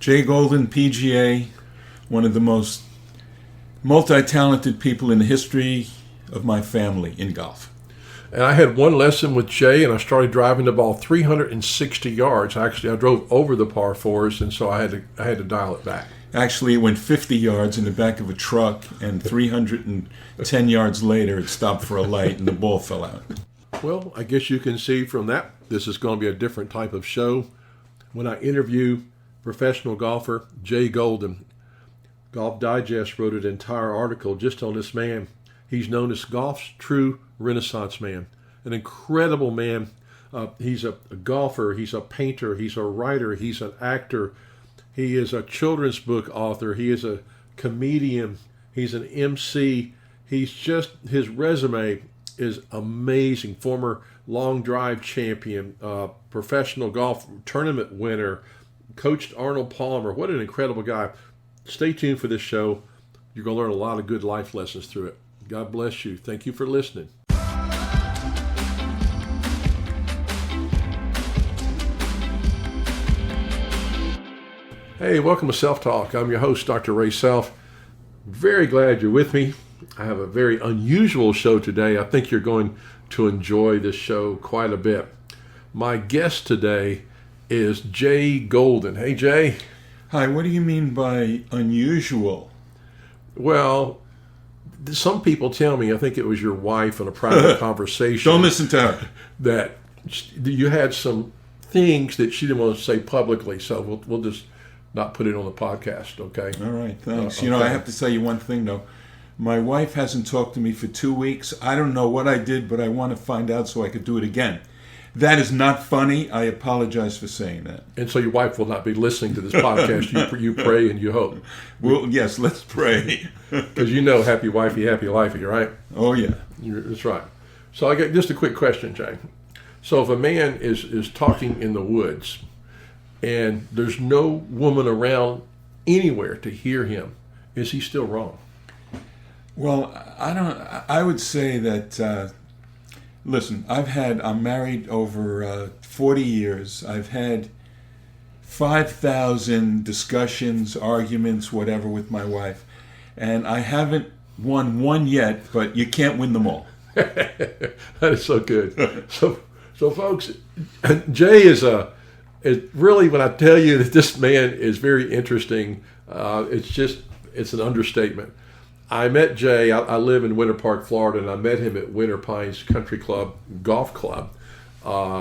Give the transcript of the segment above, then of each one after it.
Jay Golden, PGA, one of the most multi-talented people in the history of my family in golf. And I had one lesson with Jay, and I started driving the ball 360 yards. Actually, I drove over the par fours, and so I had to dial it back. Actually, it went 50 yards in the back of a truck, and 310 yards later, it stopped for a light, and the ball fell out. Well, I guess you can see from that, this is going to be a different type of show. When I interview professional golfer Jay Golden, Golf Digest wrote an entire article just on this man. He's known as golf's true Renaissance man, an incredible man. He's a golfer, he's a painter, he's a writer, he's an actor. He is a children's book author. He is a comedian. He's an MC. His resume is amazing. Former long drive champion, professional golf tournament winner, coached Arnold Palmer. What an incredible guy. Stay tuned for this show. You're going to learn a lot of good life lessons through it. God bless you. Thank you for listening. Hey, welcome to Self Talk. I'm your host, Dr. Ray Self. Very glad you're with me. I have a very unusual show today. I think you're going to enjoy this show quite a bit. My guest today is Jay Golden. Hey, Jay. Hi, what do you mean by unusual? Well, some people tell me, I think it was your wife in a private conversation. Don't listen to her. That you had some things that she didn't want to say publicly, so we'll just not put it on the podcast, okay? All right, thanks. Okay. You know, I have to tell you one thing, though. My wife hasn't talked to me for 2 weeks. I don't know what I did, but I want to find out so I could do it again. That is not funny. I apologize for saying that. And so your wife will not be listening to this podcast. You pray and you hope. Well, yes, let's pray. Because you know, happy wifey, happy lifey, right? Oh, yeah. That's right. So I got just a quick question, Jay. So if a man is talking in the woods and there's no woman around anywhere to hear him, is he still wrong? Well, I would say that, listen, I'm married over 40 years. I've had 5,000 discussions, arguments, whatever with my wife. And I haven't won one yet, but you can't win them all. That is so good. So folks, Jay is really, when I tell you that this man is very interesting, it's an understatement. I met Jay, I live in Winter Park, Florida, and I met him at Winter Pines Country Club Golf Club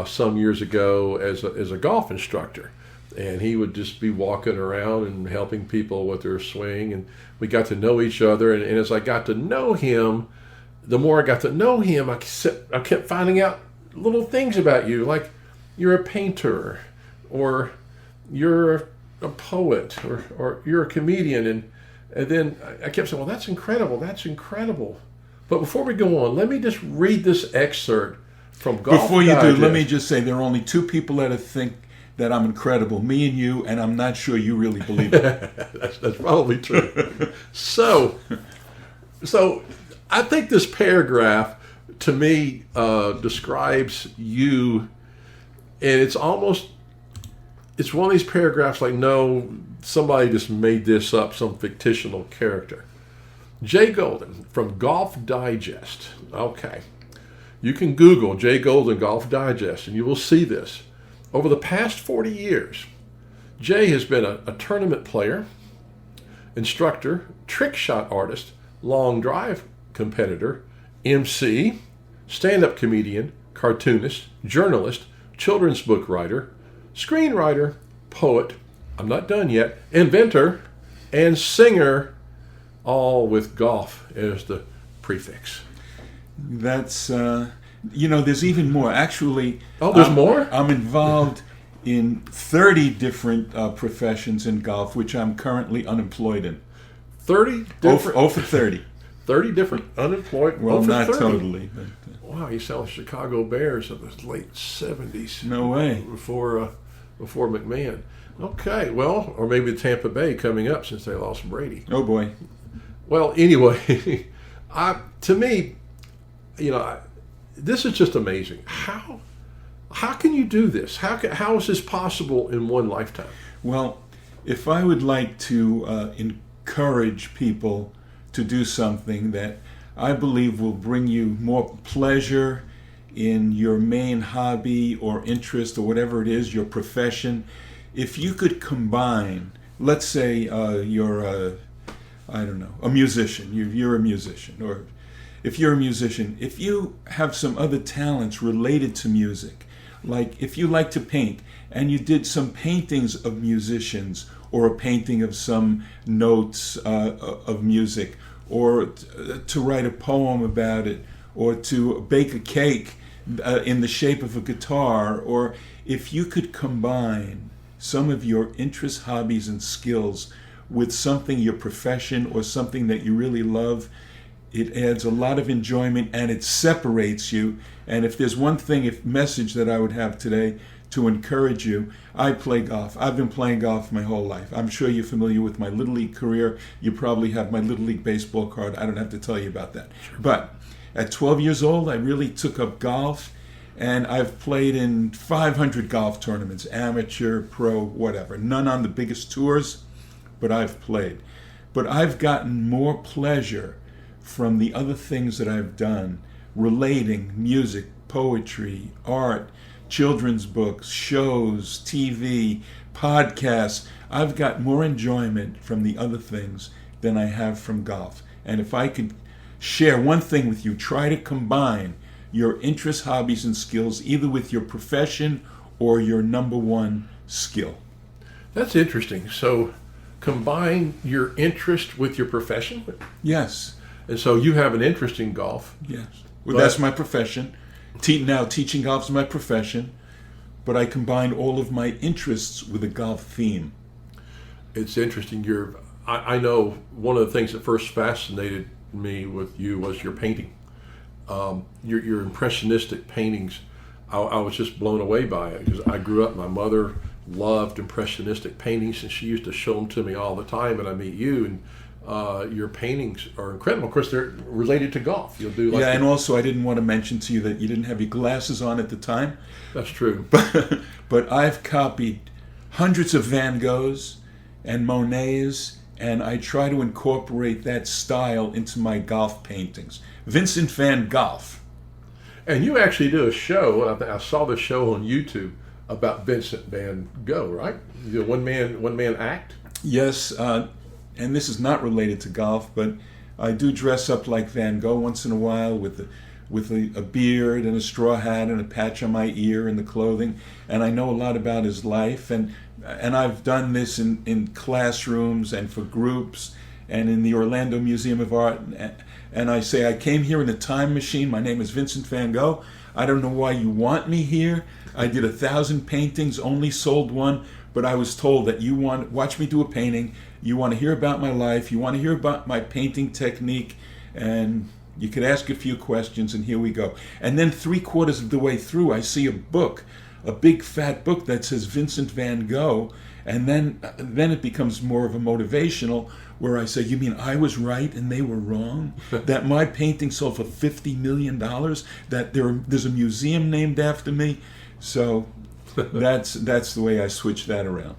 some years ago as a golf instructor. And he would just be walking around and helping people with their swing, and we got to know each other. And as I got to know him, the more I got to know him, I kept finding out little things about you, like you're a painter, or you're a poet, or you're a comedian, and then I kept saying, well, that's incredible. But before we go on, let me just read this excerpt from Golf Before you Digest. do, let me just say there are only two people that think that I'm incredible, me and you, and I'm not sure you really believe it. That's probably true. So I think this paragraph, to me, describes you, and it's one of these paragraphs like, no, somebody just made this up, some fictional character. Jay Golden from Golf Digest. Okay. You can Google Jay Golden Golf Digest, and you will see this. Over the past 40 years, Jay has been a tournament player, instructor, trick shot artist, long drive competitor, MC, stand-up comedian, cartoonist, journalist, children's book writer, screenwriter, poet, I'm not done yet, inventor, and singer, all with golf as the prefix. That's, there's even more. Actually, there's more? I'm involved in 30 different professions in golf, which I'm currently unemployed in. 30 different? Oh, for 30. 30 different unemployed? Well, not 30. Totally. But, wow, you sound like Chicago Bears of the late 70s. No way. Before McMahon. Okay, well, or maybe Tampa Bay coming up since they lost Brady. Oh, boy. Well, anyway, to me, this is just amazing. How can you do this? How is this possible in one lifetime? Well, if I would like to encourage people to do something that I believe will bring you more pleasure in your main hobby or interest or whatever it is, your profession, if you could combine, let's say you're a musician, you're a musician, or if you're a musician, if you have some other talents related to music, like if you like to paint and you did some paintings of musicians or a painting of some notes of music, or to write a poem about it, or to bake a cake in the shape of a guitar, or if you could combine some of your interests, hobbies, and skills with something, your profession, or something that you really love, it adds a lot of enjoyment and it separates you. And if there's one message that I would have today to encourage you, I play golf. I've been playing golf my whole life. I'm sure you're familiar with my Little League career. You probably have my Little League baseball card. I don't have to tell you about that. Sure. But at 12 years old, I really took up golf, and I've played in 500 golf tournaments, amateur, pro, whatever. None on the biggest tours, but I've played. But I've gotten more pleasure from the other things that I've done, relating music, poetry, art, children's books, shows, TV, podcasts. I've got more enjoyment from the other things than I have from golf. And if I could share one thing with you, try to combine your interests, hobbies, and skills either with your profession or your number one skill. That's interesting. So combine your interest with your profession? Yes. And so you have an interest in golf? Yes. Well, that's my profession. Now teaching golf is my profession, but I combine all of my interests with a golf theme. It's interesting. I know one of the things that first fascinated me with you was your painting. Your impressionistic paintings. I was just blown away by it because I grew up, my mother loved impressionistic paintings and she used to show them to me all the time, and I meet you and your paintings are incredible. Of course, they're related to golf. You'll do and also I didn't want to mention to you that you didn't have your glasses on at the time. That's true. But I've copied hundreds of Van Goghs and Monets, and I try to incorporate that style into my golf paintings. Vincent van Gogh. And you actually do a show. I saw the show on YouTube about Vincent van Gogh, right? The one man act. Yes. And this is not related to golf, but I do dress up like Van Gogh once in a while with a beard and a straw hat and a patch on my ear and the clothing. And I know a lot about his life. And I've done this in classrooms and for groups and in the Orlando Museum of Art. And I say, I came here in a time machine. My name is Vincent van Gogh. I don't know why you want me here. I did 1,000 paintings, only sold one. But I was told that you want watch me do a painting, you want to hear about my life, you want to hear about my painting technique, and you could ask a few questions, and here we go. And then 3/4 of the way through, I see a book, a big fat book that says Vincent van Gogh, and then it becomes more of a motivational, where I say, you mean I was right and they were wrong? That my painting sold for $50 million? That there's a museum named after me? So that's the way I switch that around.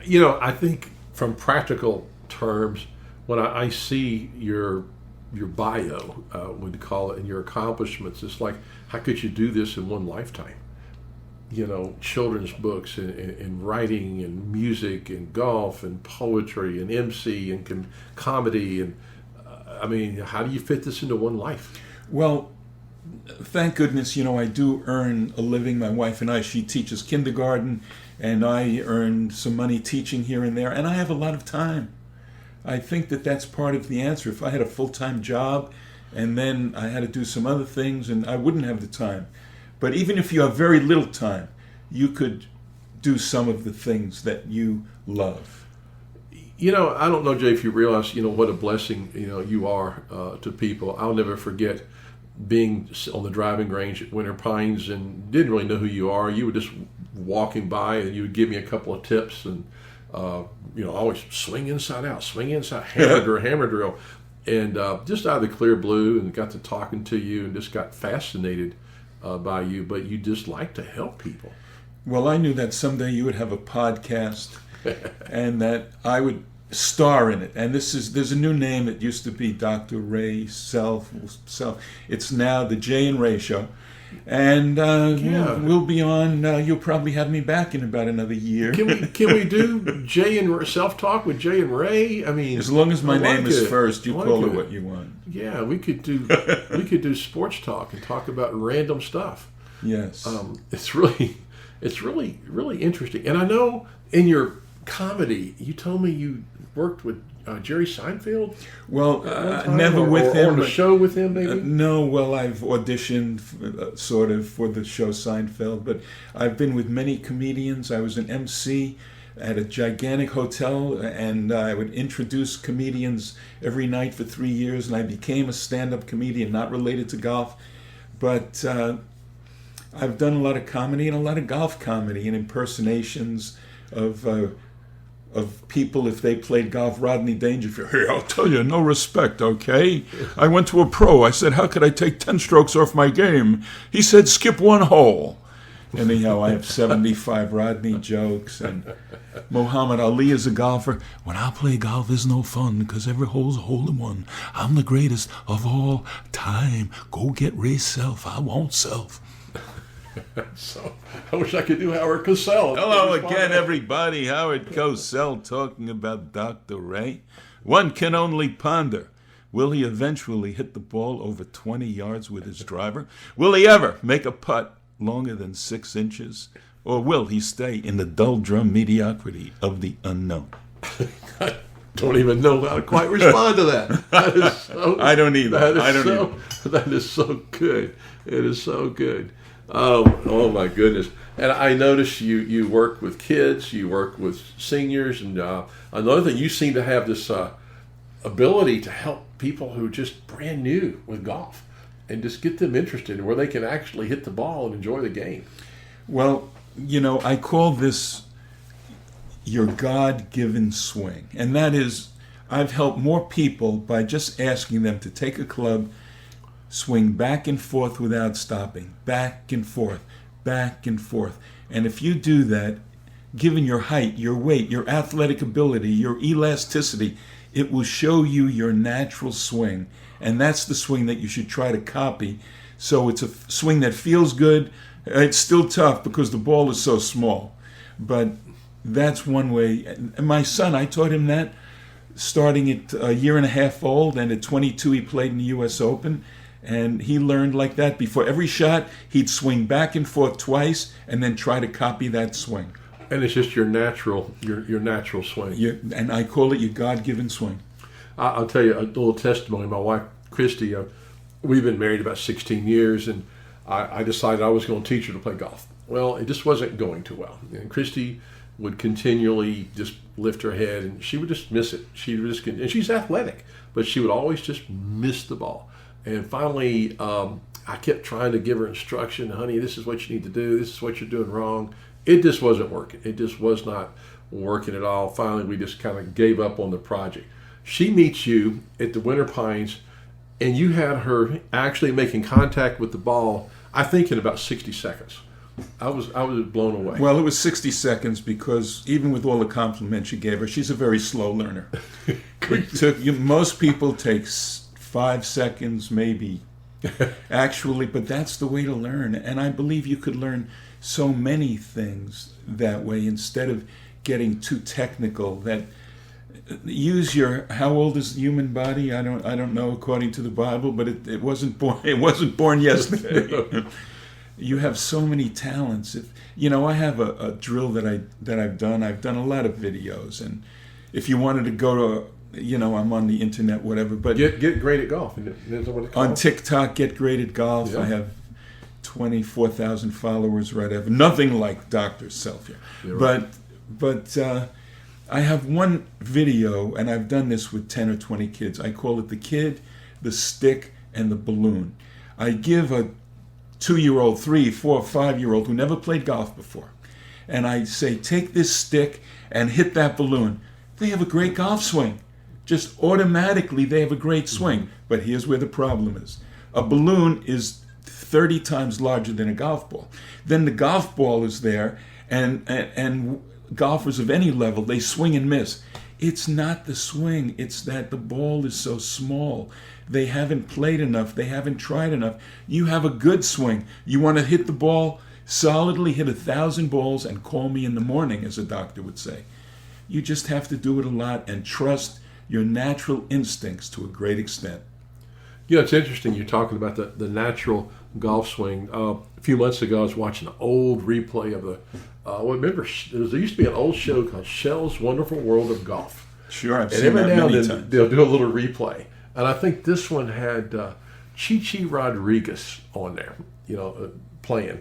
You know, I think from practical terms, when I see your bio, would call it, and your accomplishments, it's like, how could you do this in one lifetime? You know, children's books and writing and music and golf and poetry and emcee and comedy and I mean, how do you fit this into one life? Well, thank goodness, you know, I do earn a living. My wife and I, she teaches kindergarten, and I earn some money teaching here and there, and I have a lot of time. I think that that's part of the answer. If I had a full-time job and then I had to do some other things, and I wouldn't have the time. But even if you have very little time, you could do some of the things that you love. You know, I don't know, Jay, if you realize, you know, what a blessing, you know, you are to people. I'll never forget being on the driving range at Winter Pines and didn't really know who you are. You were just walking by and you would give me a couple of tips and, you know, always swing inside out, hammer drill. And just out of the clear blue, and got to talking to you and just got fascinated by you, but you just like to help people. Well, I knew that someday you would have a podcast and that I would star in it. And there's a new name. It used to be Dr. Ray Self. It's now the Jay and Ray Show. And we'll be on. You'll probably have me back in about another year. Can we do Jay and Self Talk with Jay and Ray? I mean, as long as my name is first, you call it what you want. Yeah, we could do sports talk and talk about random stuff. Yes, it's really interesting. And I know in your comedy, you told me you worked with Jerry Seinfeld. Well, never with him. Or on a show with him, maybe? No, well, I've auditioned sort of for the show Seinfeld, but I've been with many comedians. I was an MC at a gigantic hotel, and I would introduce comedians every night for 3 years, and I became a stand-up comedian, not related to golf, but I've done a lot of comedy and a lot of golf comedy and impersonations of people if they played golf. Rodney Dangerfield. Hey, I'll tell you, no respect, okay? I went to a pro. I said, how could I take 10 strokes off my game? He said, skip one hole. Anyhow, I have 75 Rodney jokes. And Muhammad Ali is a golfer. When I play golf, it's no fun because every hole's a hole-in-one. I'm the greatest of all time. Go get Ray Self. I want self. So I wish I could do Howard Cosell. Hello again, everybody. Howard Cosell talking about Dr. Ray. One can only ponder. Will he eventually hit the ball over 20 yards with his driver? Will he ever make a putt longer than 6 inches? Or will he stay in the doldrum mediocrity of the unknown? I don't even know how to quite respond to that. That is so, I don't either. That is so good. It is so good. Oh my goodness. And I noticed you work with kids, you work with seniors, and another thing, you seem to have this ability to help people who are just brand new with golf and just get them interested in where they can actually hit the ball and enjoy the game. Well, I call this your God-given swing. And that is, I've helped more people by just asking them to take a club, swing back and forth without stopping, back and forth, back and forth. And if you do that, given your height, your weight, your athletic ability, your elasticity, it will show you your natural swing. And that's the swing that you should try to copy. So it's a swing that feels good. It's still tough because the ball is so small. But that's one way. And my son, I taught him that starting at a year and a half old, and at 22 he played in the U.S. Open. And he learned like that. Before every shot, he'd swing back and forth twice and then try to copy that swing. And it's just your natural swing. And I call it your God-given swing. I'll tell you a little testimony. My wife, Christy, we've been married about 16 years, and I decided I was going to teach her to play golf. Well, it just wasn't going too well. And Christy would continually just lift her head, and she would just miss it. And she's athletic, but she would always just miss the ball. And finally, I kept trying to give her instruction. Honey, this is what you need to do. This is what you're doing wrong. It just wasn't working. It just was not working at all. Finally, we just kind of gave up on the project. She meets you at the Winter Pines, and you had her actually making contact with the ball, I think, in about 60 seconds. I was blown away. Well, it was 60 seconds because even with all the compliments you gave her, she's a very slow learner. Most people take 5 seconds, maybe, actually, but that's the way to learn. And I believe you could learn so many things that way instead of getting too technical. That use your, how old is the human body? I don't know according to the Bible, but it wasn't born yesterday. You have so many talents. I have a drill that I've done. I've done a lot of videos, and if you wanted to go to I'm on the internet, whatever. But get great at golf. On TikTok, Get Great at Golf. Yeah. I have 24,000 followers, right? I have nothing like Dr. Self here. Right. But I have one video, and I've done this with 10 or 20 kids. I call it the kid, the stick, and the balloon. I give a 2-year-old, 3, 4, 5-year-old who never played golf before, and I say, take this stick and hit that balloon. They have a great golf swing. Just automatically, they have a great swing. But here's where the problem is. A balloon is 30 times larger than a golf ball. Then the golf ball is there, and golfers of any level, they swing and miss. It's not the swing. It's that the ball is so small. They haven't played enough. They haven't tried enough. You have a good swing. You want to hit the ball solidly, hit 1,000 balls, and call me in the morning, as a doctor would say. You just have to do it a lot and trust your natural instincts to a great extent. You know, it's interesting you're talking about the natural golf swing. A few months ago, I was watching an old replay of remember, there used to be an old show called Shell's Wonderful World of Golf. Sure, I've and seen every that now and many then times. they'll do a little replay. And I think this one had Chi Rodriguez on there, playing.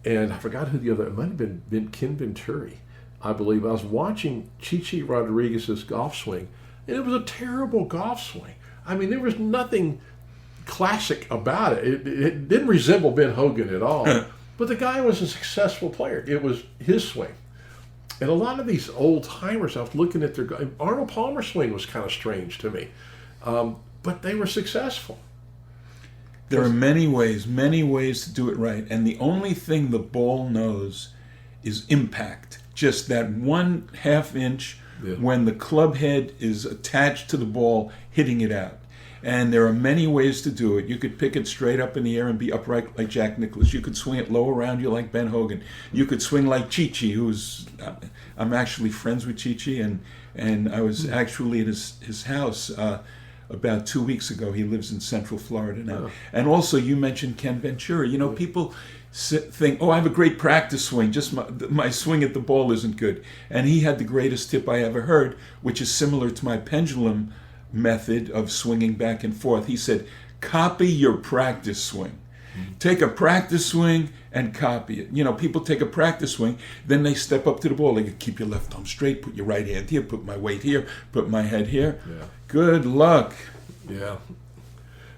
And I forgot who the other, it might have been Ken Venturi, I believe. I was watching Chi Rodriguez's golf swing, and it was a terrible golf swing. I mean, there was nothing classic about it. It didn't resemble Ben Hogan at all. But the guy was a successful player. It was his swing. And a lot of these old timers, I was looking at Arnold Palmer's swing was kind of strange to me. But they were successful. There are many ways to do it right. And the only thing the ball knows is impact. Just that 1/2 inch when the club head is attached to the ball, hitting it out. And there are many ways to do it. You could pick it straight up in the air and be upright like Jack Nicklaus. You could swing it low around you like Ben Hogan. You could swing like Chi-Chi, I'm actually friends with Chi-Chi, and I was actually at his house about 2 weeks ago. He lives in Central Florida now. Oh. And also, you mentioned Ken Venturi. People think, I have a great practice swing, just my swing at the ball isn't good. And he had the greatest tip I ever heard, which is similar to my pendulum method of swinging back and forth. He said, copy your practice swing. Take a practice swing and copy it. People take a practice swing, then they step up to the ball. They go, keep your left arm straight, put your right hand here, put my weight here, put my head here. Yeah. Good luck. Yeah.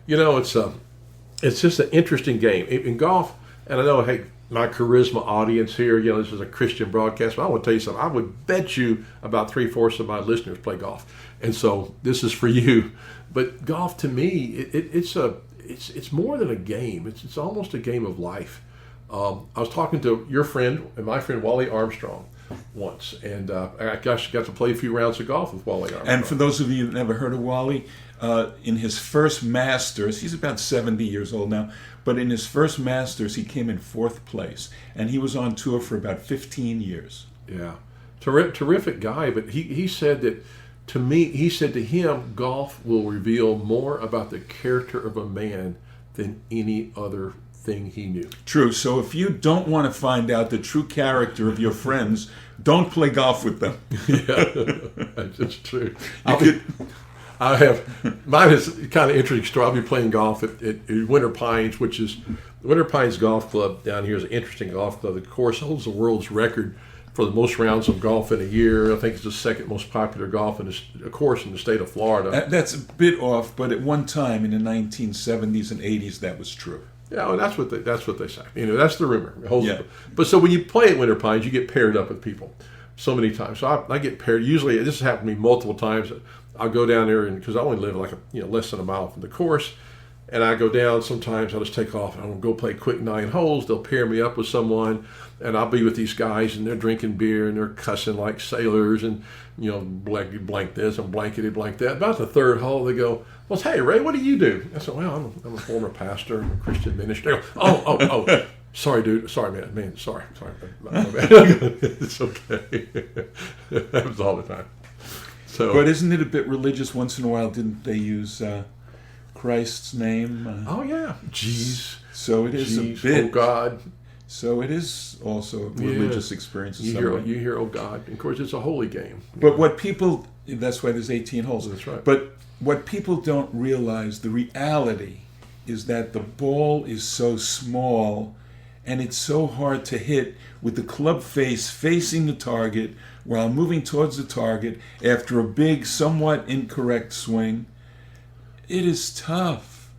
It's just an interesting game. In golf, and I know, hey, my charisma audience here, this is a Christian broadcast, but I want to tell you something. I would bet you about 3/4 of my listeners play golf. And so this is for you. But golf, to me, it's more than a game. It's almost a game of life. I was talking to your friend and my friend Wally Armstrong once, and I got to play a few rounds of golf with Wally Armstrong. And for those of you that never heard of Wally, in his first Masters, he's about 70 years old now, but in his first Masters, he came in 4th place, and he was on tour for about 15 years. Yeah, terrific guy. But he said that, to me, he said to him, golf will reveal more about the character of a man than any other thing he knew. True. So if you don't want to find out the true character of your friends, don't play golf with them. Yeah, that's true. Mine is kind of interesting story. I'll be playing golf at Winter Pines, which is Winter Pines Golf Club down here is an interesting golf club. The course holds the world's record for the most rounds of golf in a year. I think it's the second most popular golf course in the state of Florida. That's a bit off, but at one time in the 1970s and 80s, that was true. Yeah, well, that's what they say. That's the rumor. Yeah. But so when you play at Winter Pines, you get paired up with people so many times. So I get paired. Usually, this has happened to me multiple times. I'll go down there, and because I only live less than a mile from the course, and I go down. Sometimes I'll just take off and I'll go play quick 9 holes. They'll pair me up with someone, and I'll be with these guys, and they're drinking beer and they're cussing like sailors, and blank this and blankety blank that. About the 3rd hole, they go, "Well, hey Ray, what do you do?" I said, "Well, I'm a former pastor, I'm a Christian minister." They go, "Oh, sorry, dude. Sorry, man. Sorry. My bad." It's okay. That happens all the time. So, but isn't it a bit religious once in a while? Didn't they use Christ's name? Oh yeah, jeez. So it is Jeez, a bit. Oh God. So it is also a religious experience. You hear, oh God. And of course, it's a holy game. But that's why there's 18 holes. That's right. But what people don't realize, the reality is that the ball is so small and it's so hard to hit with the club face facing the target while moving towards the target after a big, somewhat incorrect swing. It is tough.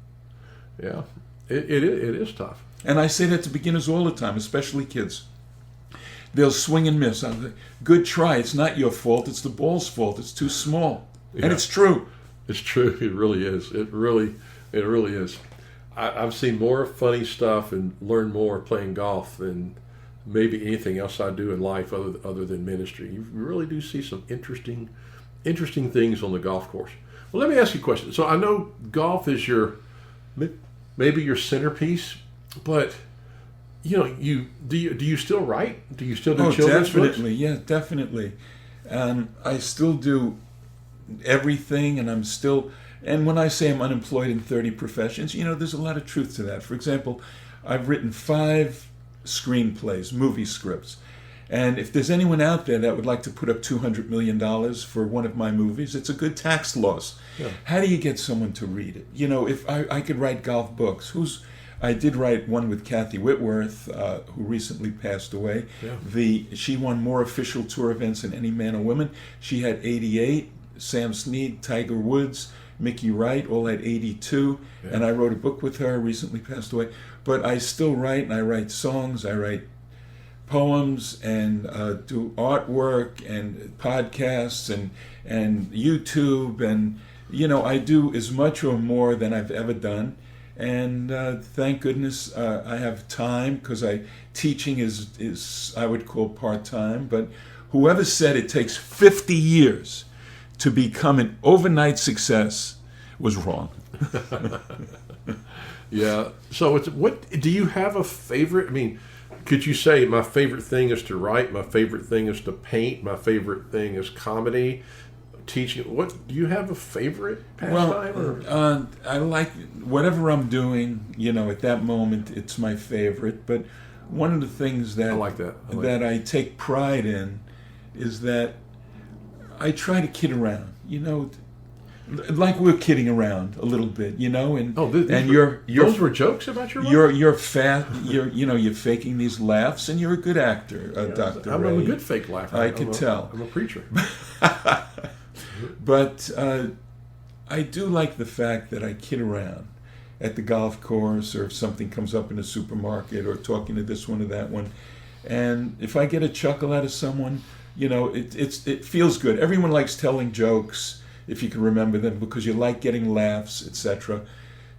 Yeah, it is tough. And I say that to beginners all the time, especially kids. They'll swing and miss. I'm like, good try. It's not your fault. It's the ball's fault. It's too small. Yeah. And it's true. It's true. It really is. It really is. I've seen more funny stuff and learned more playing golf than maybe anything else I do in life other than ministry. You really do see some interesting things on the golf course. Well, let me ask you a question. So I know golf is maybe your centerpiece, but do you still write? Do you still do children's definitely, books? yeah, definitely. I still do everything, and when I say I'm unemployed in 30 professions, there's a lot of truth to that. For example, I've written 5 screenplays, movie scripts. And if there's anyone out there that would like to put up $200 million for one of my movies, it's a good tax loss. Yeah. How do you get someone to read it? If I could write golf books, I did write one with Kathy Whitworth, who recently passed away. Yeah. She won more official tour events than any man or woman. She had 88. Sam Snead, Tiger Woods, Mickey Wright all had 82. Yeah. And I wrote a book with her, recently passed away. But I still write, and I write songs, I write poems, and do artwork and podcasts and YouTube, and I do as much or more than I've ever done. And thank goodness I have time, because teaching is I would call part-time. But whoever said it takes 50 years to become an overnight success was wrong. Yeah. So what do you have a favorite? I mean, could you say my favorite thing is to write, my favorite thing is to paint, my favorite thing is comedy, teaching? What do you have a favorite pastime? Well, I like whatever I'm doing. At that moment, it's my favorite. But one of the things that I like that. I take pride in is that I try to kid around. Like we're kidding around a little bit, and those were jokes about your life? You're fat. You're faking these laughs, and you're a good actor, Dr. I'm Ray. a good fake laugher. I could tell. I'm a preacher. But I do like the fact that I kid around at the golf course, or if something comes up in the supermarket, or talking to this one or that one, and if I get a chuckle out of someone, it feels good. Everyone likes telling jokes, if you can remember them, because you like getting laughs, etc.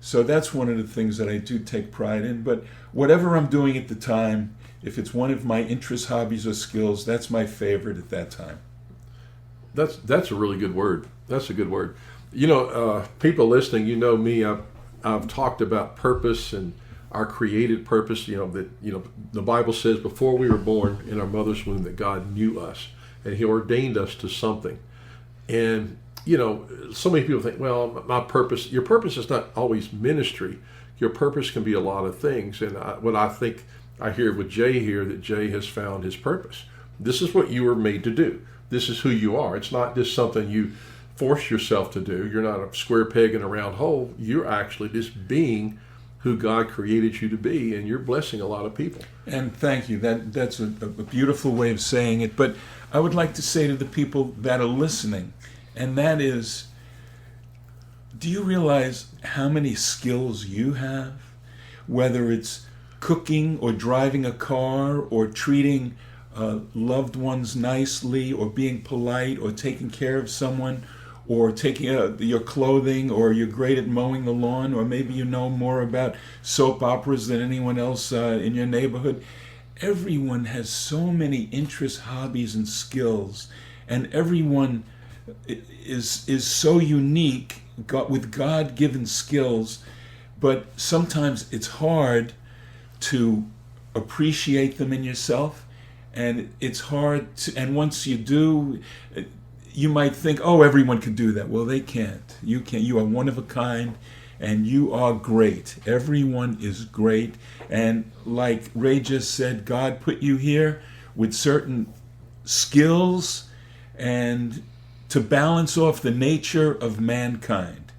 So that's one of the things that I do take pride in. But whatever I'm doing at the time, if it's one of my interests, hobbies, or skills, that's my favorite at that time. That's a really good word. That's a good word. People listening, me, I've talked about purpose and our created purpose. The Bible says before we were born in our mother's womb that God knew us and He ordained us to something. And so many people think, well, your purpose is not always ministry. Your purpose can be a lot of things. And what I think I hear with Jay here, that Jay has found his purpose. This is what you were made to do. This is who you are. It's not just something you force yourself to do. You're not a square peg in a round hole. You're actually just being who God created you to be, and you're blessing a lot of people. And thank you. That's a beautiful way of saying it. But I would like to say to the people that are listening, and that is, do you realize how many skills you have? Whether it's cooking or driving a car or treating loved ones nicely or being polite or taking care of someone or taking your clothing, or you're great at mowing the lawn, or maybe you know more about soap operas than anyone else in your neighborhood. Everyone has so many interests, hobbies, and skills, and everyone is so unique with God-given skills, but sometimes it's hard to appreciate them in yourself, and it's hard to, and once you do, you might think, oh, everyone can do that. Well, they can't. You can't. You are one of a kind, and you are great. Everyone is great, and like Ray just said, God put you here with certain skills and to balance off the nature of mankind,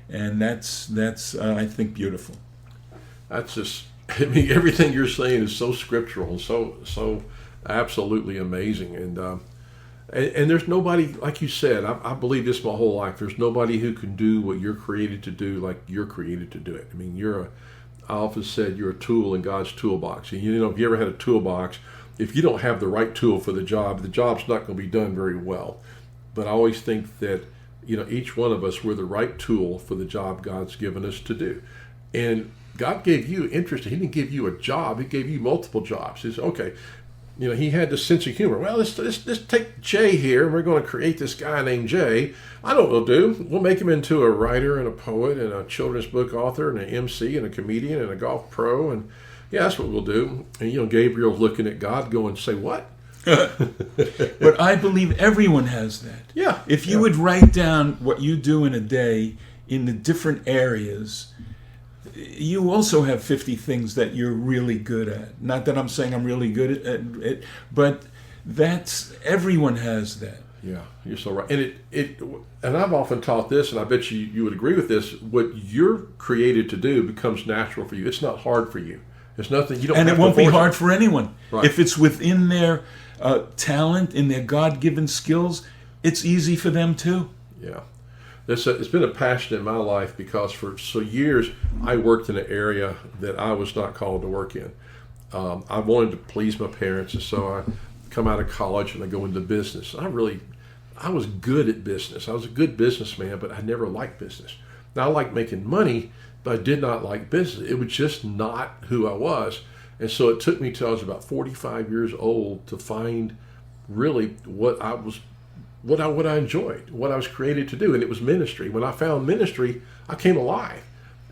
and that's I think beautiful. That's just, everything you're saying is so scriptural and so absolutely amazing, and there's nobody, like you said, I believe this my whole life, there's nobody who can do what you're created to do like you're created to do it. I mean, I often said you're a tool in God's toolbox. And if you ever had a toolbox, if you don't have the right tool for the job's not going to be done very well. But I always think that, each one of us, we're the right tool for the job God's given us to do. And God gave you interest. He didn't give you a job. He gave you multiple jobs. He said, okay, he had this sense of humor. Well, let's take Jay here, and we're going to create this guy named Jay. I know what we'll do. We'll make him into a writer and a poet and a children's book author and an MC and a comedian and a golf pro. And yeah, that's what we'll do. And, Gabriel's looking at God going, say what? But I believe everyone has that. Yeah. If you would write down what you do in a day in the different areas, you also have 50 things that you're really good at. Not that I'm saying I'm really good at it, but everyone has that. Yeah, you're so right. And I've often taught this, and I bet you would agree with this. What you're created to do becomes natural for you. It's not hard for you. It's nothing you don't. And have it won't to be force hard it. for anyone. Right. If it's within their talent, in their God-given skills, it's easy for them too. Yeah. It's been a passion in my life because for years I worked in an area that I was not called to work in. I wanted to please my parents, and so I come out of college and I go into business. I was good at business. I was a good businessman, but I never liked business. Now I liked making money, but I did not like business. It was just not who I was. And so it took me till I was about 45 years old to find really what I enjoyed, what I was created to do, and it was ministry. When I found ministry, I came alive.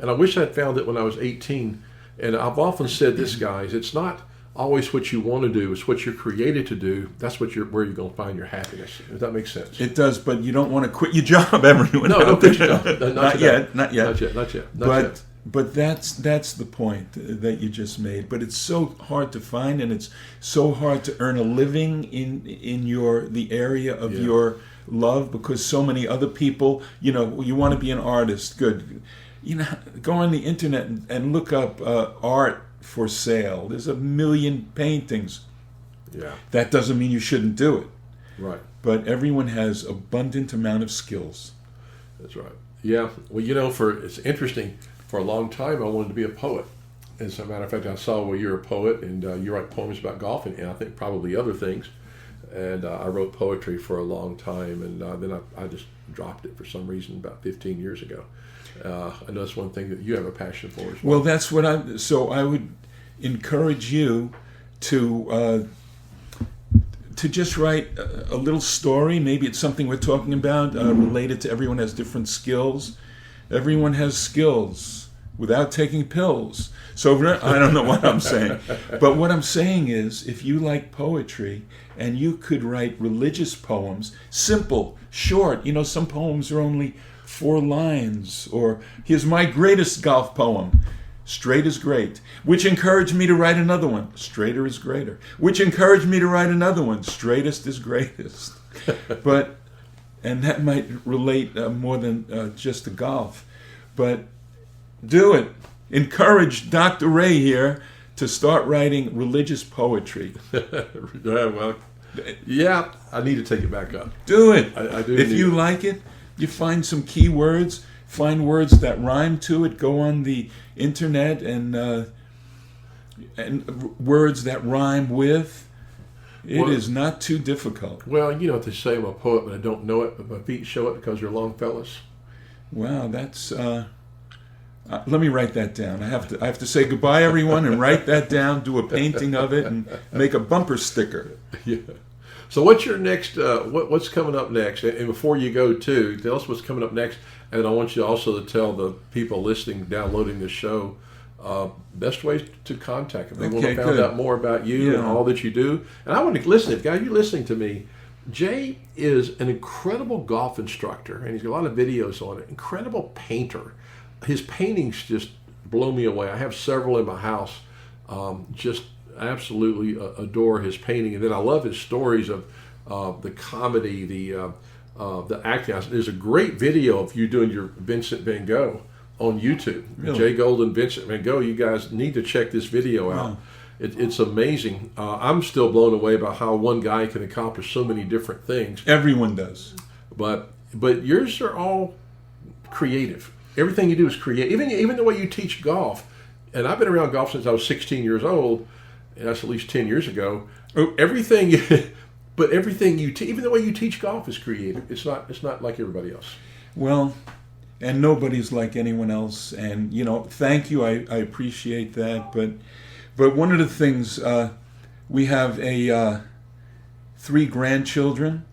And I wish I'd found it when I was 18. And I've often said this, guys, it's not always what you want to do, it's what you're created to do. That's where you're going to find your happiness. Does that make sense? It does, but you don't want to quit your job, everyone. No, don't quit your job. Not yet. Not yet. But that's the point that you just made. But it's so hard to find, and it's so hard to earn a living in the area of your love, because so many other people, you want to be an artist. Good. Go on the internet and look up art for sale. There's 1 million paintings. Yeah. That doesn't mean you shouldn't do it. Right. But everyone has abundant amount of skills. That's right. Yeah. Well, it's interesting. For a long time, I wanted to be a poet. As a matter of fact, I saw you're a poet, and you write poems about golf, and I think probably other things. And I wrote poetry for a long time, and then I just dropped it for some reason about 15 years ago. I know that's one thing that you have a passion for as well. Well, that's what I would encourage you to just write a little story. Maybe it's something we're talking about related to everyone has different skills. Everyone has skills without taking pills. So I don't know what I'm saying. But what I'm saying is, if you like poetry and you could write religious poems, simple, short, some poems are only 4 lines, or here's my greatest golf poem, straight is great, which encouraged me to write another one, straighter is greater, which encouraged me to write another one, straightest is greatest. And that might relate more than just to golf. But do it. Encourage Dr. Ray here to start writing religious poetry. Yeah, I need to take it back up. Do it. I do. If you like it, you find some key words, find words that rhyme to it, go on the internet and words that rhyme with. It is not too difficult. Well, you know what they say, I'm a poet, but I don't know it, but my feet show it because you're Longfellas. Wow, that's... let me write that down. I have to say goodbye, everyone, and write that down, do a painting of it, and make a bumper sticker. Yeah. So what's your next, what's coming up next? And before you go, too, tell us what's coming up next. And I want you also to tell the people listening, downloading the show, best ways to contact them. They want to find out more about you and all that you do. And I want to listen. If guys, you're listening to me, Jay is an incredible golf instructor, and he's got a lot of videos on it. Incredible painter. His paintings just blow me away. I have several in my house. Just absolutely adore his painting, and then I love his stories of the comedy, the acting. There's a great video of you doing your Vincent Van Gogh on YouTube. Really? Jay Golden, Vincent Van Gogh. You guys need to check this video out. Wow. It's amazing. I'm still blown away about how one guy can accomplish so many different things. Everyone does, but yours are all creative. Everything you do is creative. Even the way you teach golf. And I've been around golf since I was 16 years old. And that's at least 10 years ago. Everything you teach, even the way you teach golf is creative. It's not like everybody else. Well, and nobody's like anyone else. And thank you. I appreciate that. But one of the things, we have 3 grandchildren.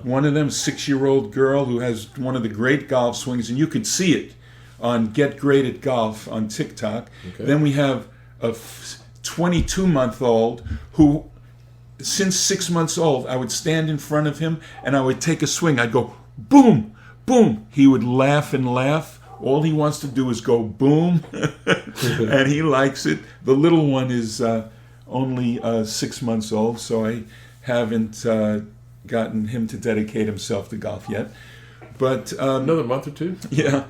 One of them, 6-year-old girl who has one of the great golf swings, and you could see it on Get Great at Golf on TikTok. Okay. Then we have a 22-month-old who, since 6 months old, I would stand in front of him and I would take a swing. I'd go, boom, boom. He would laugh and laugh. All he wants to do is go boom, and he likes it. The little one is only 6 months old, so I haven't gotten him to dedicate himself to golf yet. But another month or two? Yeah.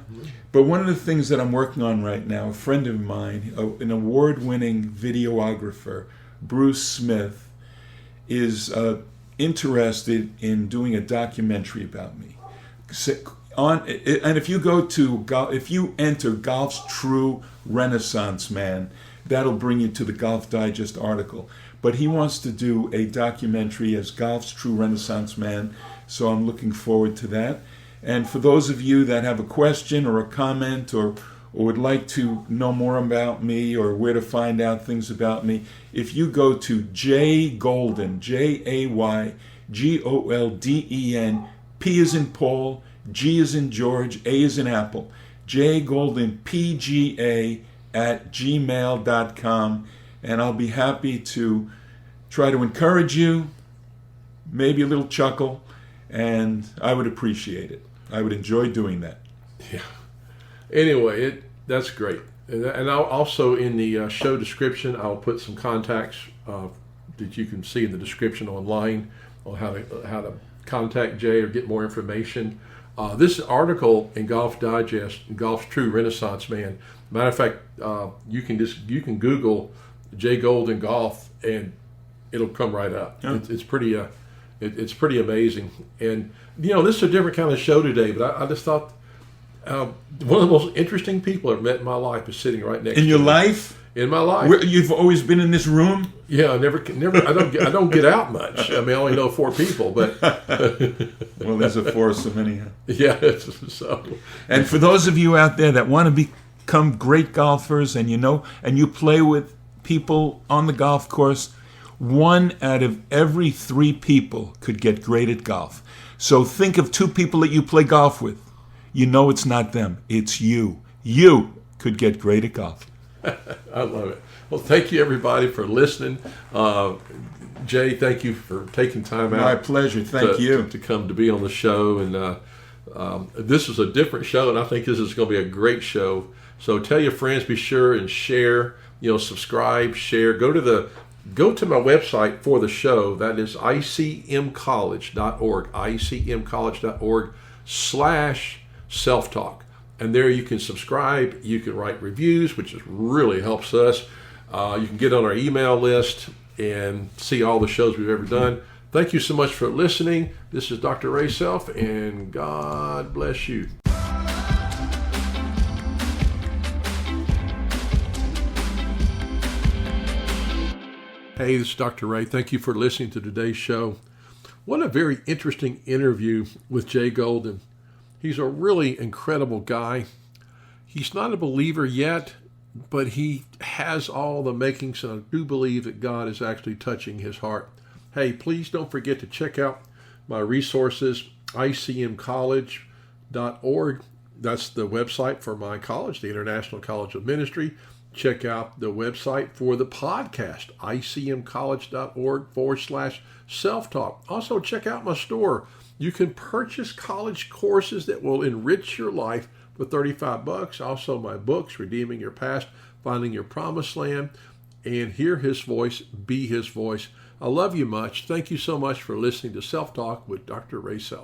But one of the things that I'm working on right now, a friend of mine, an award-winning videographer, Bruce Smith, is interested in doing a documentary about me. And if you enter Golf's True Renaissance Man, that'll bring you to the Golf Digest article. But he wants to do a documentary as Golf's True Renaissance Man, so I'm looking forward to that. And for those of you that have a question or a comment or would like to know more about me or where to find out things about me, if you go to Jay Golden, JayGolden, P as in Paul, G as in George, A as in Apple, JayGoldenPGA@gmail.com, and I'll be happy to try to encourage you, maybe a little chuckle, and I would appreciate it. I would enjoy doing that. Yeah. Anyway, that's great. And I'll also, in the show description, I'll put some contacts that you can see in the description online on how to contact Jay or get more information. This article in Golf Digest, Golf's True Renaissance Man. Matter of fact, you can Google Jay Golden Golf and it'll come right up. Yeah. It's pretty amazing. And this is a different kind of show today, but I just thought one of the most interesting people I've met in my life is sitting right next to me. In your life? In my life. You've always been in this room? Yeah, I don't get out much. I mean, I only know 4 people, but well, there's a foursome anyhow. Yeah, so. And for those of you out there that want to become great golfers, and you play with people on the golf course, 1 out of every 3 people could get great at golf. So think of 2 people that you play golf with. It's not them. It's you. You could get great at golf. I love it. Well, thank you, everybody, for listening. Jay, thank you for taking time out. My pleasure. Thank you. To come to be on the show. And this is a different show, and I think this is going to be a great show. So tell your friends, be sure and share, subscribe, share. Go to my website for the show. That is icmcollege.org, icmcollege.org/self-talk. And there you can subscribe, you can write reviews, which really helps us. You can get on our email list and see all the shows we've ever done. Thank you so much for listening. This is Dr. Ray Self, and God bless you. Hey, this is Dr. Ray. Thank you for listening to today's show. What a very interesting interview with Jay Golden. He's a really incredible guy. He's not a believer yet, but he has all the makings, and I do believe that God is actually touching his heart. Hey, please don't forget to check out my resources, icmcollege.org. That's the website for my college, the International College of Ministry. Check out the website for the podcast, icmcollege.org/self-talk. Also, check out my store. You can purchase college courses that will enrich your life for $35. Also, my books, Redeeming Your Past, Finding Your Promised Land, and Hear His Voice, Be His Voice. I love you much. Thank you so much for listening to Self Talk with Dr. Ray Self.